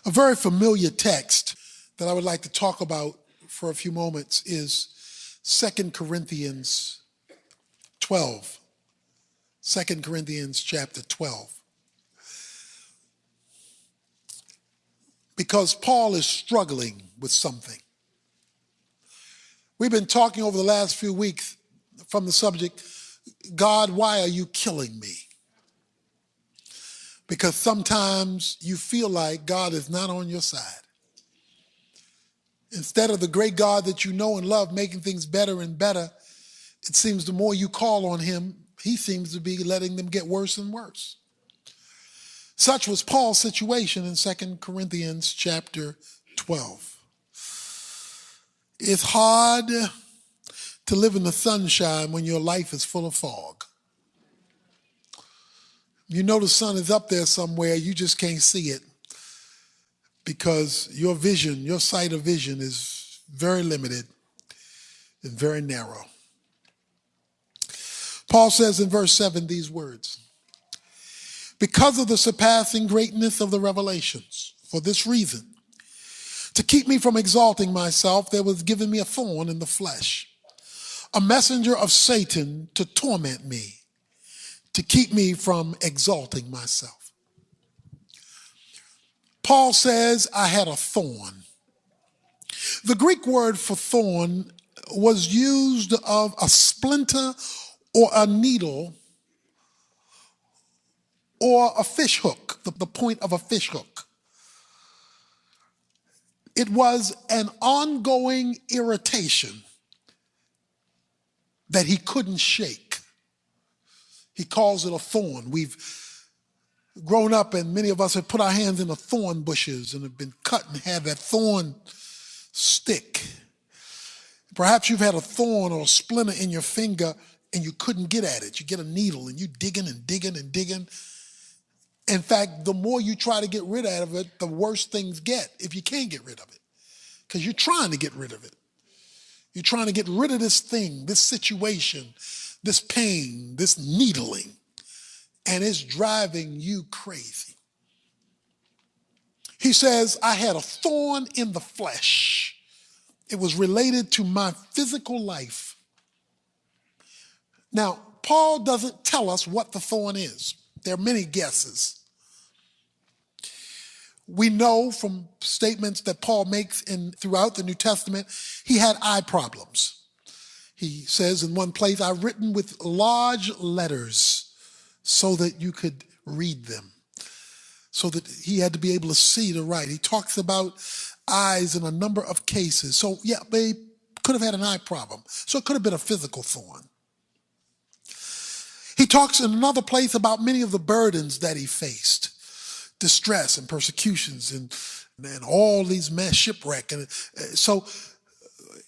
A very familiar text that I would like to talk about for a few moments is 2 Corinthians 12. 2 Corinthians chapter 12. Because Paul is struggling with something. We've been talking over the last few weeks from the subject, God, why are you killing me? Because sometimes you feel like God is not on your side. Instead of the great God that you know and love making things better and better, it seems the more you call on him, he seems to be letting them get worse and worse. Such was Paul's situation in 2 Corinthians chapter 12. It's hard to live in the sunshine when your life is full of fog. You know the sun is up there somewhere, you just can't see it because your vision, your sight of vision is very limited and very narrow. Paul says in verse 7 these words, because of the surpassing greatness of the revelations, for this reason, to keep me from exalting myself, there was given me a thorn in the flesh, a messenger of Satan to torment me, to keep me from exalting myself. Paul says, I had a thorn. The Greek word for thorn was used of a splinter or a needle or a fish hook, the point of a fish hook. It was an ongoing irritation that he couldn't shake. He calls it a thorn. We've grown up and many of us have put our hands in the thorn bushes and have been cut and had that thorn stick. Perhaps you've had a thorn or a splinter in your finger and you couldn't get at it. You get a needle and you're digging and digging and digging. In fact, the more you try to get rid of it, the worse things get if you can't get rid of it. Because you're trying to get rid of it. You're trying to get rid of this thing, this situation, this pain, this needling, and it's driving you crazy. He says, I had a thorn in the flesh. It was related to my physical life. Now, Paul doesn't tell us what the thorn is. There are many guesses. We know from statements that Paul makes throughout the New Testament, he had eye problems. He says in one place, I've written with large letters so that you could read them, so that he had to be able to see to write. He talks about eyes in a number of cases. So yeah, they could have had an eye problem. So it could have been a physical thorn. He talks in another place about many of the burdens that he faced, distress and persecutions and all these mass shipwreck. And so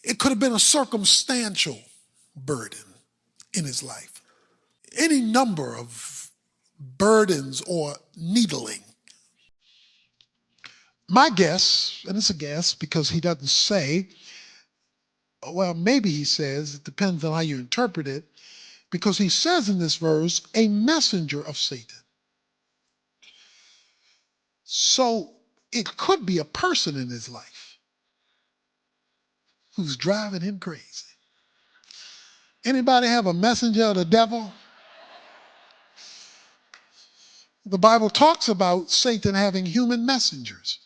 it could have been a circumstantial burden in his life. Any number of burdens or needling. My guess, and it's a guess because he doesn't say, well, maybe he says, it depends on how you interpret it, because he says in this verse, a messenger of Satan. So it could be a person in his life who's driving him crazy. Anybody have a messenger of the devil? The Bible talks about Satan having human messengers,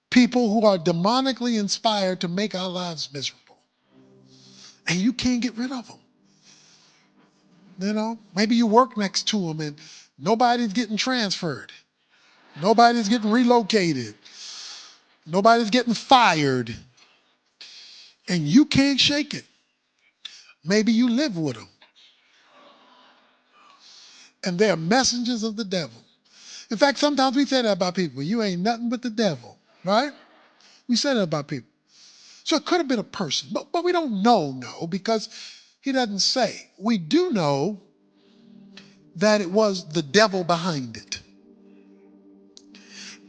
people who are demonically inspired to make our lives miserable. And you can't get rid of them. You know, maybe you work next to them and nobody's getting transferred. Nobody's getting relocated. Nobody's getting fired. And you can't shake it. Maybe you live with them. And they're messengers of the devil. In fact, sometimes we say that about people. You ain't nothing but the devil, right? We say that about people. So it could have been a person, but we don't know because he doesn't say. We do know that it was the devil behind it.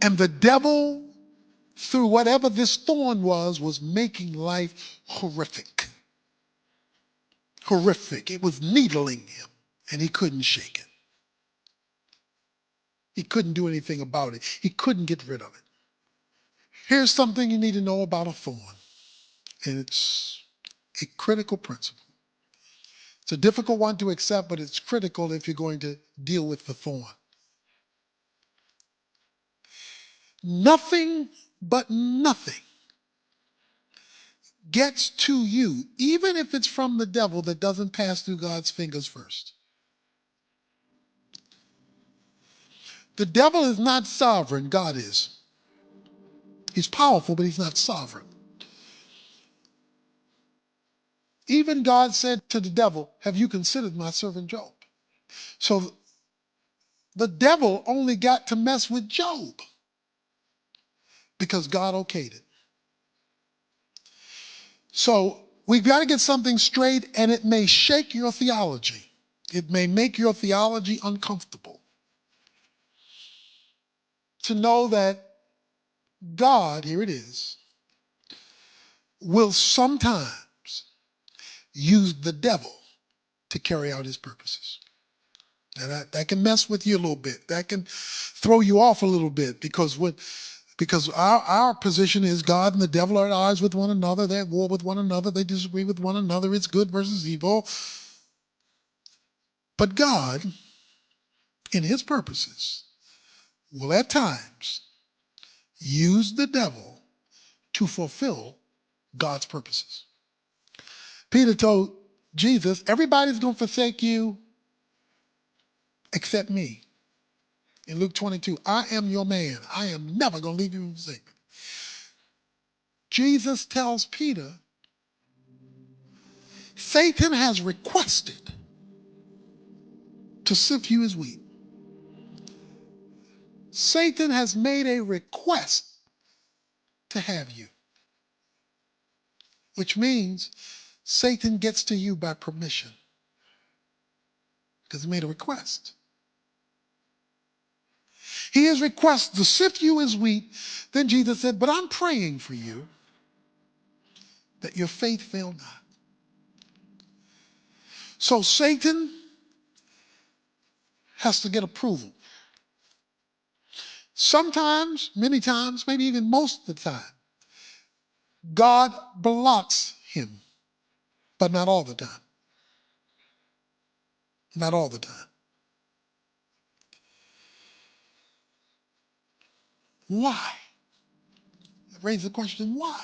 And the devil, through whatever this thorn was making life horrific. Horrific. It was needling him, and he couldn't shake it. He couldn't do anything about it. He couldn't get rid of it. Here's something you need to know about a thorn, and it's a critical principle. It's a difficult one to accept, but it's critical if you're going to deal with the thorn. Nothing but nothing gets to you, even if it's from the devil, that doesn't pass through God's fingers first. The devil is not sovereign, God is. He's powerful, but he's not sovereign. Even God said to the devil, have you considered my servant Job? So the devil only got to mess with Job because God okayed it. So we've got to get something straight, and it may shake your theology. It may make your theology uncomfortable to know that God, here it is, will sometimes use the devil to carry out his purposes. Now that can mess with you a little bit. That can throw you off a little bit because our position is God and the devil are at odds with one another. They're at war with one another. They disagree with one another. It's good versus evil. But God, in his purposes, will at times use the devil to fulfill God's purposes. Peter told Jesus, everybody's going to forsake you except me. In Luke 22, I am your man. I am never going to leave you and forsake you. Jesus tells Peter, Satan has requested to sift you as wheat. Satan has made a request to have you, which means Satan gets to you by permission because he made a request. He has requested to sift you as wheat. Then Jesus said, but I'm praying for you that your faith fail not. So Satan has to get approval. Sometimes, many times, maybe even most of the time, God blocks him, but not all the time. Not all the time. Why? It raises the question, why?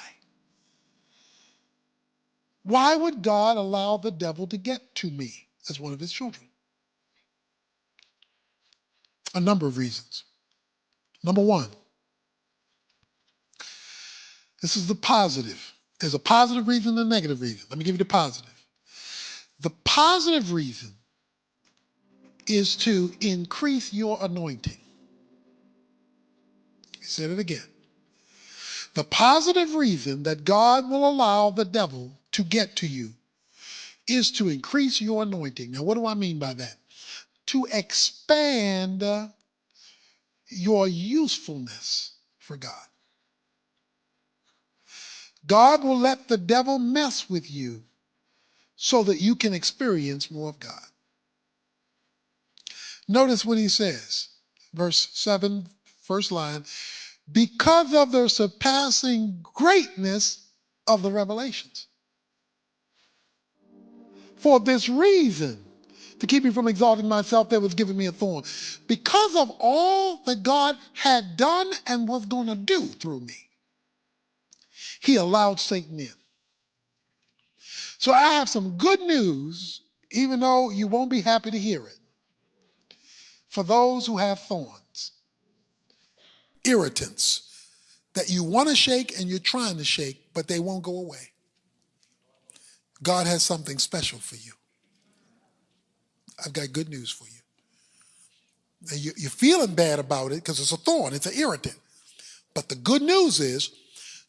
Why would God allow the devil to get to me as one of his children? A number of reasons. Number one, this is the positive. There's a positive reason and a negative reason. Let me give you the positive. The positive reason is to increase your anointing. I said it again. The positive reason that God will allow the devil to get to you is to increase your anointing. Now, what do I mean by that? To expand your usefulness for God. God will let the devil mess with you so that you can experience more of God. Notice what he says, verse 7, first line, because of the surpassing greatness of the revelations. For this reason, to keep me from exalting myself, that was giving me a thorn. Because of all that God had done and was going to do through me, he allowed Satan in. So I have some good news, even though you won't be happy to hear it, for those who have thorns, irritants that you want to shake and you're trying to shake, but they won't go away. God has something special for you. I've got good news for you. Now, you're feeling bad about it because it's a thorn, it's an irritant. But the good news is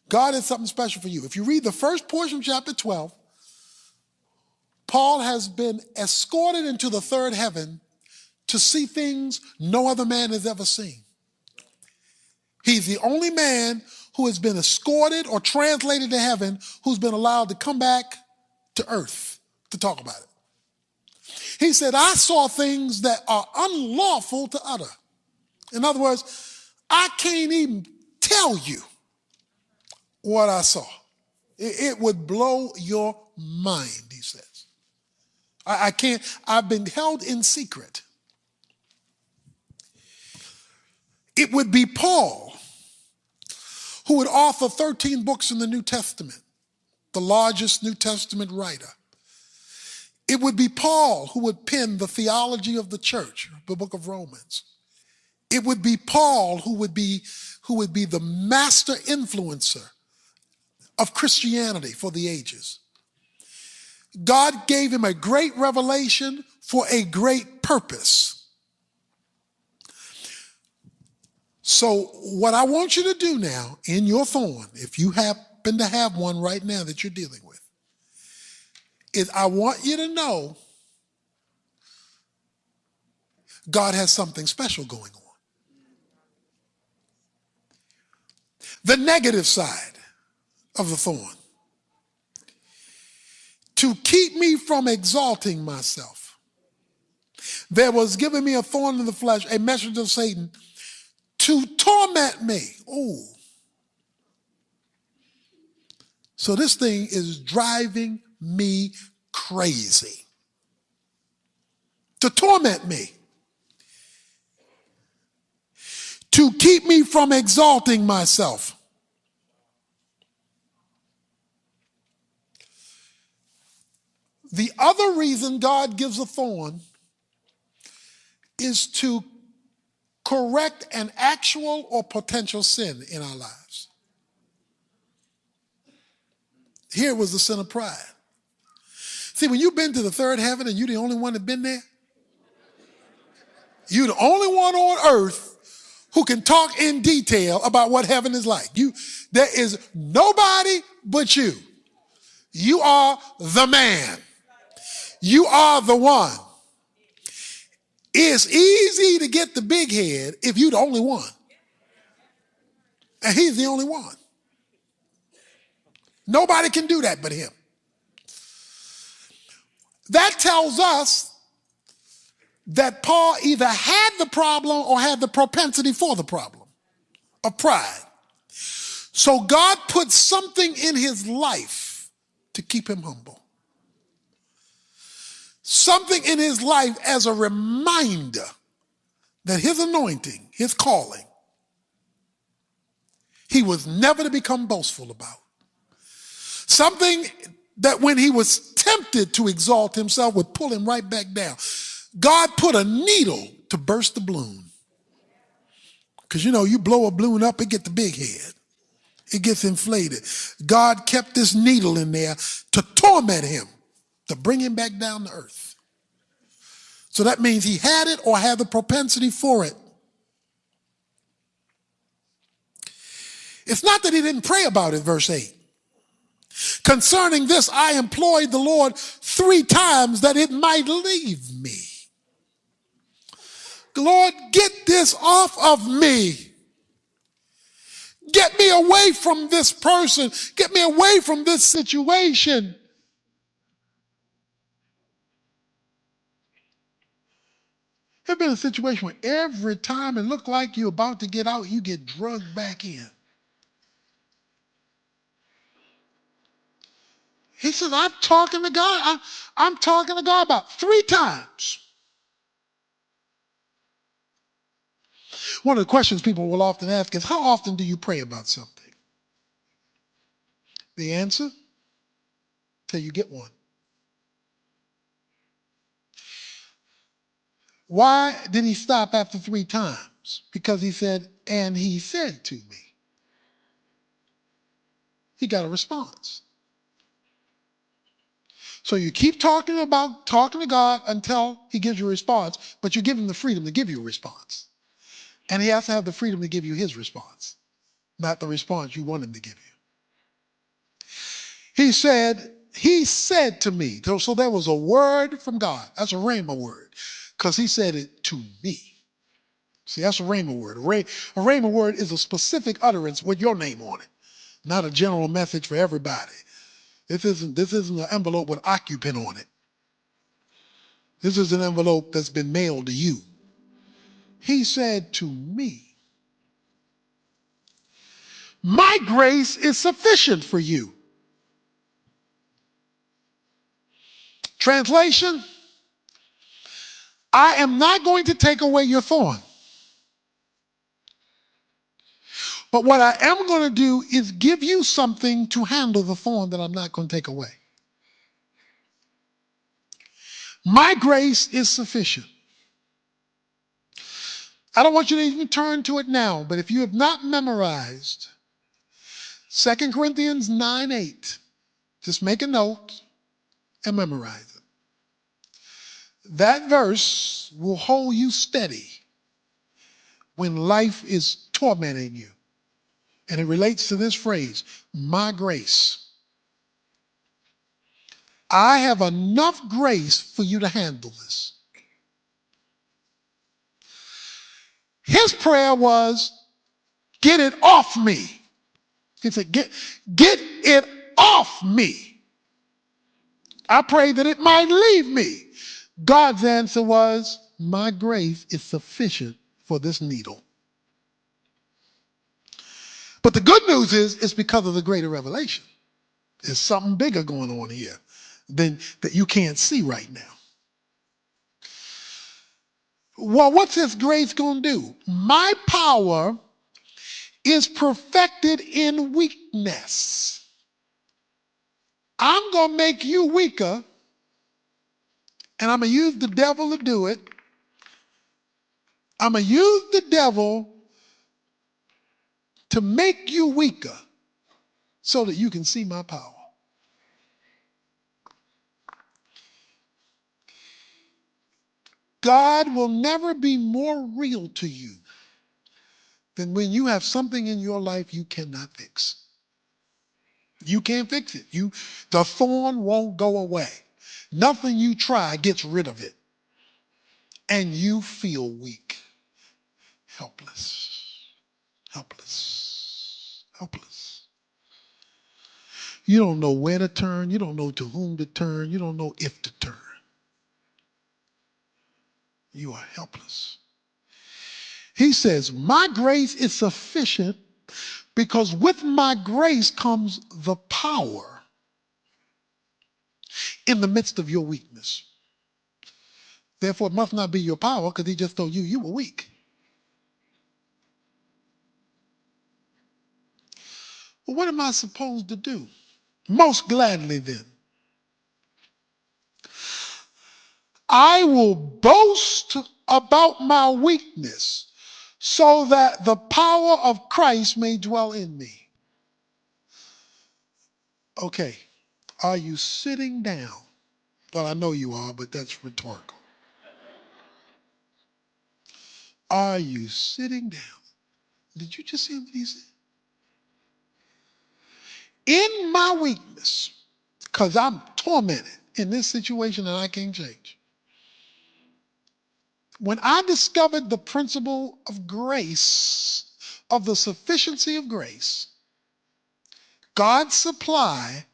God has something special for you. If you read the first portion of chapter 12, Paul has been escorted into the third heaven to see things no other man has ever seen. He's the only man who has been escorted or translated to heaven who's been allowed to come back to earth to talk about it. He said, I saw things that are unlawful to utter. In other words, I can't even tell you what I saw. It would blow your mind, he says. I can't, I've been held in secret. It would be Paul who would author 13 books in the New Testament, the largest New Testament writer. It would be Paul who would pen the theology of the church, the book of Romans. It would be Paul who would be the master influencer of Christianity for the ages. God gave him a great revelation for a great purpose. So what I want you to do now in your thorn, if you happen to have one right now that you're dealing with, is I want you to know God has something special going on. The negative side of the thorn. To keep me from exalting myself. There was given me a thorn in the flesh, a messenger of Satan, to torment me. Oh. So this thing is driving me crazy. To torment me. To keep me from exalting myself. The other reason God gives a thorn is to correct an actual or potential sin in our lives. Here was the sin of pride. See, when you've been to the third heaven and you're the only one that's been there, you're the only one on earth who can talk in detail about what heaven is like. There is nobody but you. You are the man. You are the one. It's easy to get the big head if you're the only one. And he's the only one. Nobody can do that but him. That tells us that Paul either had the problem or had the propensity for the problem of pride. So God put something in his life to keep him humble. Something in his life as a reminder that his anointing, his calling, he was never to become boastful about. Something that when he was tempted to exalt himself would pull him right back down. God put a needle to burst the balloon. Because you blow a balloon up, it gets the big head. It gets inflated. God kept this needle in there to torment him, to bring him back down to earth. So that means he had it or had the propensity for it. It's not that he didn't pray about it, verse 8. Concerning this, I implored the Lord 3 times that it might leave me. Lord, get this off of me. Get me away from this person. Get me away from this situation. There's been a situation where every time it looked like you're about to get out, you get drugged back in. He says, I'm talking to God. I'm talking to God about 3 times. One of the questions people will often ask is, how often do you pray about something? The answer? Till you get one. Why did he stop after 3 times? Because he said, and he said to me. He got a response. So you keep talking to God until he gives you a response, but you give him the freedom to give you a response. And he has to have the freedom to give you his response, not the response you want him to give you. He said to me, so there was a word from God. That's a rhema word, because he said it to me. See, that's a rhema word. A rhema word is a specific utterance with your name on it, not a general message for everybody. This isn't an envelope with occupant on it. This is an envelope that's been mailed to you. He said to me, My grace is sufficient for you. Translation, I am not going to take away your thorn. But what I am going to do is give you something to handle the thorn that I'm not going to take away. My grace is sufficient. I don't want you to even turn to it now, but if you have not memorized 2 Corinthians 9:8, just make a note and memorize it. That verse will hold you steady when life is tormenting you. And it relates to this phrase, my grace. I have enough grace for you to handle this. His prayer was, get it off me. He said, get it off me. I pray that it might leave me. God's answer was, my grace is sufficient for this needle. But the good news is, it's because of the greater revelation. There's something bigger going on here than that you can't see right now. Well, what's this grace going to do? My power is perfected in weakness. I'm going to make you weaker, and I'm going to use the devil to do it. I'm going to use the devil to make you weaker so that you can see my power. God will never be more real to you than when you have something in your life you cannot fix. You can't fix it. The thorn won't go away. Nothing you try gets rid of it. And you feel weak, helpless, helpless, helpless. You don't know where to turn. You don't know to whom to turn. You don't know if to turn. You are helpless. He says, my grace is sufficient because with my grace comes the power in the midst of your weakness. Therefore, it must not be your power because he just told you you were weak. Well, what am I supposed to do? Most gladly then, I will boast about my weakness so that the power of Christ may dwell in me. Okay, are you sitting down? Well, I know you are, but that's rhetorical. Are you sitting down? Did you just see what he said? In my weakness, because I'm tormented in this situation and I can't change. When I discovered the principle of grace, of the sufficiency of grace, God's supply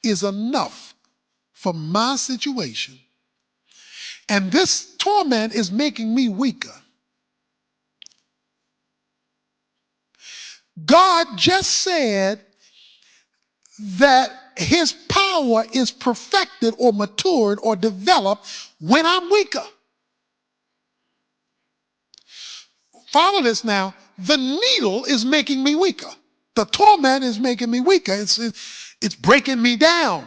is enough for my situation. And this torment is making me weaker. God just said that his power is perfected or matured or developed when I'm weaker. Follow this now. The needle is making me weaker. The torment is making me weaker. It's breaking me down.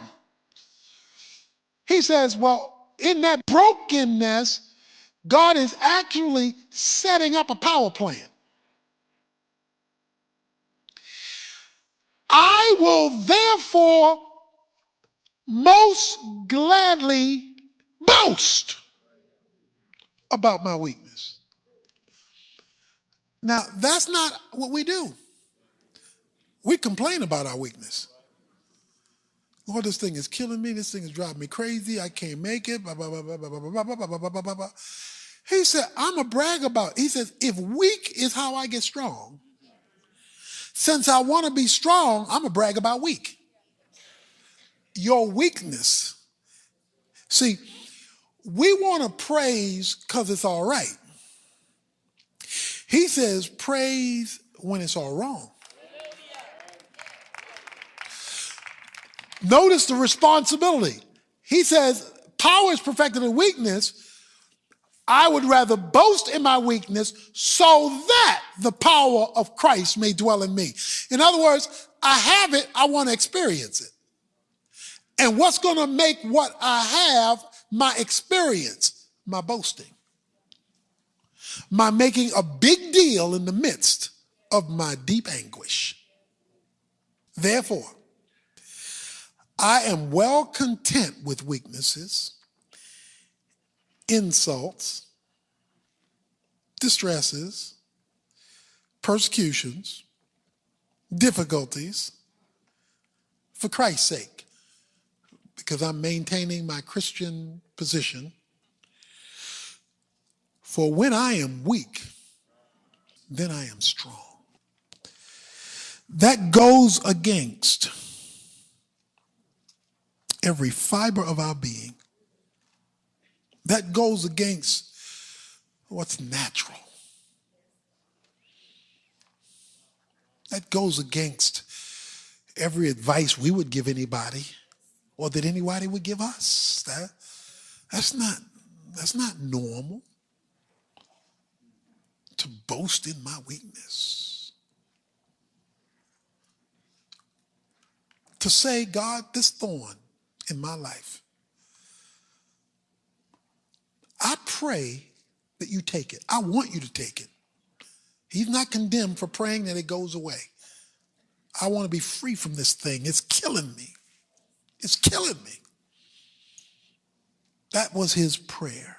He says, well, in that brokenness, God is actually setting up a power plant. I will therefore most gladly boast about my weakness. Now, that's not what we do. We complain about our weakness. Lord, this thing is killing me. This thing is driving me crazy. I can't make it. Blah, blah, blah, blah, blah, blah, blah, blah, blah, blah, blah, blah. He said, I'm a brag about it. He says, if weak is how I get strong, since I want to be strong, I'm a brag about weak. Your weakness. See, we want to praise because it's all right. He says, praise when it's all wrong. Notice the responsibility. He says, power is perfected in weakness. I would rather boast in my weakness so that the power of Christ may dwell in me. In other words, I have it, I want to experience it. And what's going to make what I have my experience? My boasting. My making a big deal in the midst of my deep anguish. Therefore, I am well content with weaknesses, insults, distresses, persecutions, difficulties, for Christ's sake, because I'm maintaining my Christian position. For when I am weak, then I am strong. That goes against every fiber of our being. That goes against what's natural. That goes against every advice we would give anybody or that anybody would give us. That's not normal to boast in my weakness. To say, God, this thorn in my life, I pray that you take it. I want you to take it. He's not condemned for praying that it goes away. I want to be free from this thing. It's killing me. It's killing me. That was his prayer.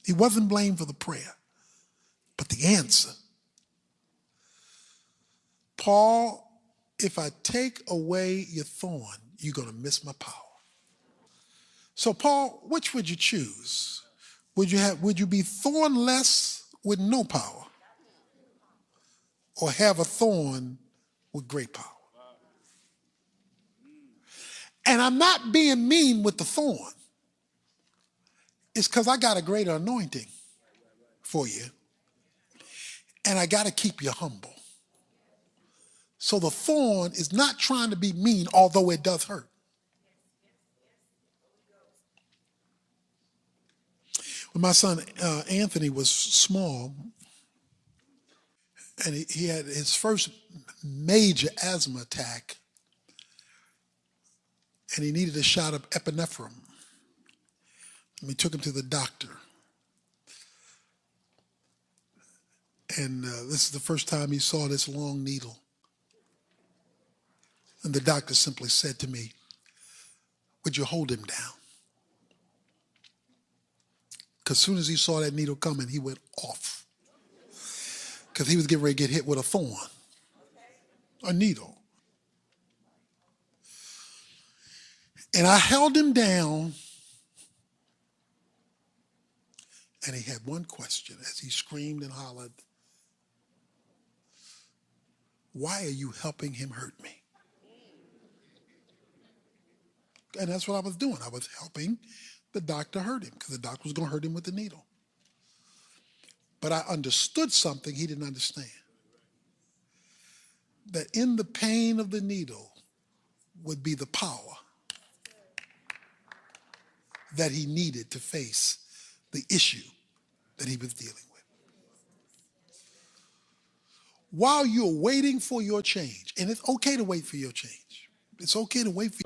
He wasn't blamed for the prayer, but the answer. Paul, if I take away your thorn, you're going to miss my power. So Paul, which would you choose? Would you be thornless with no power, or have a thorn with great power? And I'm not being mean with the thorn. It's because I got a greater anointing for you, and I got to keep you humble. So the thorn is not trying to be mean, although it does hurt. When my son Anthony was small, and he had his first major asthma attack, and he needed a shot of epinephrine. And we took him to the doctor. And this is the first time he saw this long needle. And the doctor simply said to me, would you hold him down? Because as soon as he saw that needle coming, he went off. Because he was getting ready to get hit with a thorn, a needle. And I held him down, and he had one question as he screamed and hollered, why are you helping him hurt me? And that's what I was doing. I was helping the doctor hurt him because the doctor was going to hurt him with the needle. But I understood something he didn't understand. That in the pain of the needle would be the power that he needed to face the issue that he was dealing with. While you're waiting for your change, and it's okay to wait for your change. It's okay to wait for